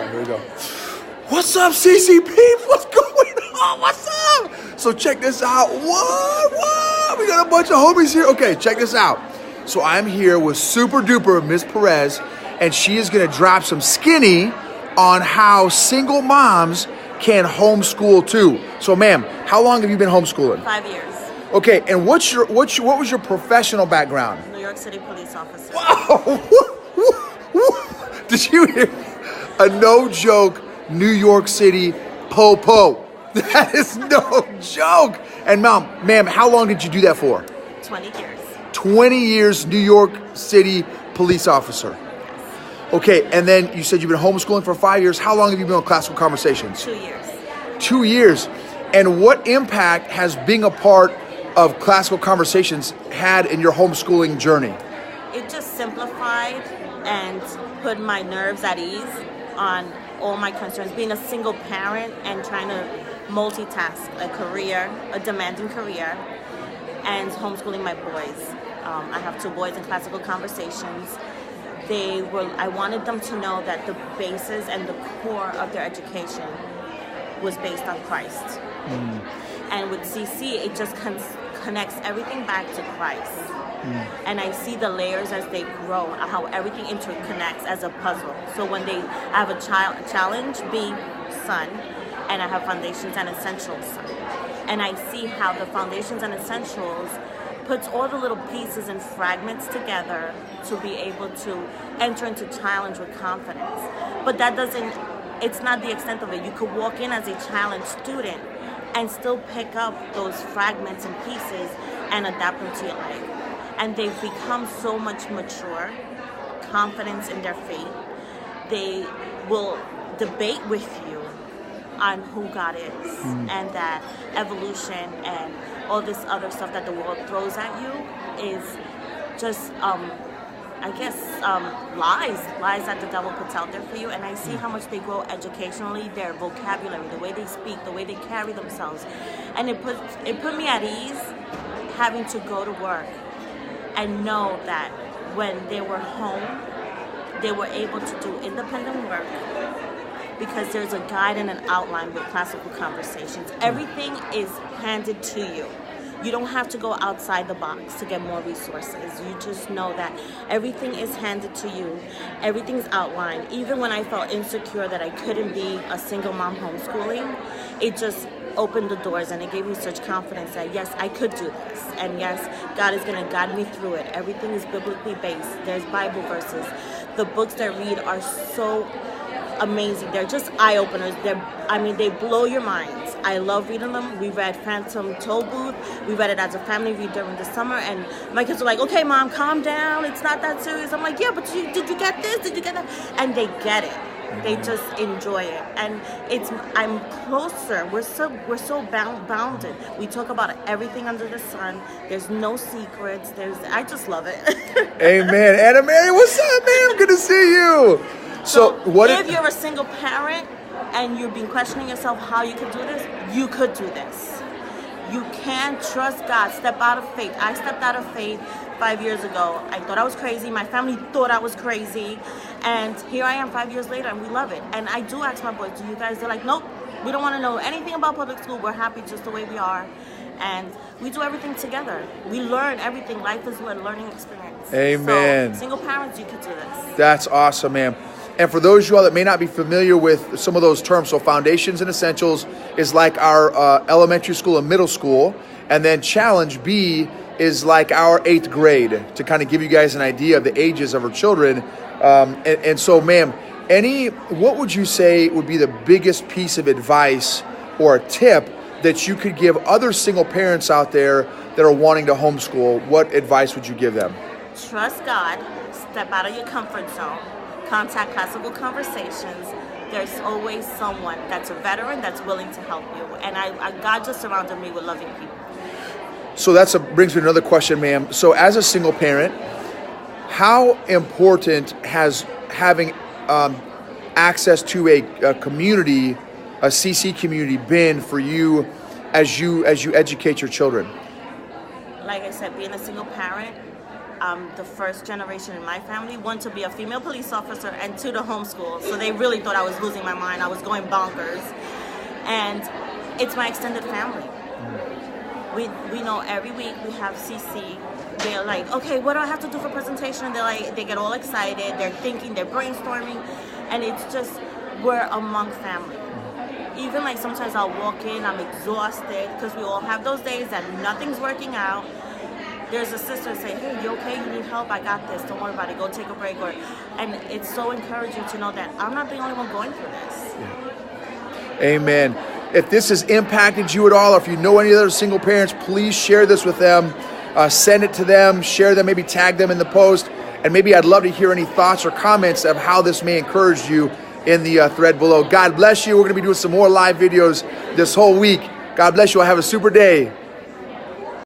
right, here we go. What's up, CCP? What's going on? What's up? So check this out. What? We got a bunch of homies here. Okay, check this out. So I'm here with super duper Miss Perez, and she is gonna drop some skinny on how single moms can homeschool too. So ma'am, how long have you been homeschooling? 5 years. Okay, and what was your professional background? New York City police officer. Wow. Did you hear? A no joke New York City po-po. That is no joke. And ma'am, how long did you do that for? 20 years. 20 years New York City police officer. Okay, and then you said you've been homeschooling for 5 years. How long have you been on Classical Conversations? 2 years. 2 years. And what impact has being a part of Classical Conversations had in your homeschooling journey? It just simplified and put my nerves at ease on all my concerns. Being a single parent and trying to multitask a career, a demanding career, and homeschooling my boys. I have 2 boys in Classical Conversations. I wanted them to know that the basis and the core of their education was based on Christ. And with CC, it just connects everything back to Christ. And I see the layers as they grow, how everything interconnects as a puzzle. So when I have a challenge, B, son, and I have foundations and essentials, son. And I see how the foundations and essentials puts all the little pieces and fragments together to be able to enter into challenge with confidence. But it's not the extent of it. You could walk in as a challenge student and still pick up those fragments and pieces and adapt them to your life. And they've become so much mature, confidence in their faith. They will debate with you on who God is and that evolution and all this other stuff that the world throws at you is just, lies that the devil puts out there for you. And I see how much they grow educationally, their vocabulary, the way they speak, the way they carry themselves. And it put me at ease having to go to work and know that when they were home, they were able to do independent work because there's a guide and an outline with Classical Conversations. Everything is handed to you. You don't have to go outside the box to get more resources. You just know that everything is handed to you. Everything's outlined. Even when I felt insecure that I couldn't be a single mom homeschooling, it just opened the doors and it gave me such confidence that yes, I could do this. And yes, God is going to guide me through it. Everything is biblically based. There's Bible verses. The books that I read are so amazing. They're just eye-openers. They blow your minds. I love reading them. We read Phantom Toll Booth. We read it as a family read during the summer, and my kids were like, okay, Mom, calm down. It's not that serious. I'm like, yeah, but did you get this? Did you get that? And they get it. They just enjoy it. And I'm closer. We're so bounded. We talk about everything under the sun. There's no secrets. I just love it. Amen. Anna Mary, what's up, man? Good to see you. So if you're a single parent and you've been questioning yourself how you could do this, you could do this. You can trust God. Step out of faith. I stepped out of faith 5 years ago. I thought I was crazy. My family thought I was crazy. And here I am 5 years later, and we love it. And I do ask my boys, do you guys? They're like, nope, we don't want to know anything about public school. We're happy just the way we are. And we do everything together. We learn everything. Life is a learning experience. Amen. So, single parents, you could do this. That's awesome, ma'am. And for those of you all that may not be familiar with some of those terms, so foundations and essentials is like our elementary school and middle school. And then challenge B is like our 8th grade, to kind of give you guys an idea of the ages of our children. And so, ma'am, what would you say would be the biggest piece of advice or a tip that you could give other single parents out there that are wanting to homeschool? What advice would you give them? Trust God. Step out of your comfort zone. Contact Classical Conversations. There's always someone that's a veteran that's willing to help you. And God just surrounded me with loving people. So brings me to another question, ma'am. So as a single parent, how important has having access to a community, a CC community, been for you as you educate your children? Like I said, being a single parent, I'm the first generation in my family, one to be a female police officer and two to homeschool. So they really thought I was losing my mind. I was going bonkers. And it's my extended family. We know every week we have CC. They're like, okay, what do I have to do for presentation? They get all excited. They're thinking, they're brainstorming. And it's just, we're among family. Even like sometimes I'll walk in, I'm exhausted because we all have those days that nothing's working out. There's a sister say, hey, you okay? You need help? I got this. Don't worry about it. Go take a break. And it's so encouraging to know that I'm not the only one going through this. Yeah. Amen. If this has impacted you at all, or if you know any other single parents, please share this with them. Send it to them. Share them. Maybe tag them in the post. And maybe I'd love to hear any thoughts or comments of how this may encourage you in the thread below. God bless you. We're going to be doing some more live videos this whole week. God bless you. Have a super day.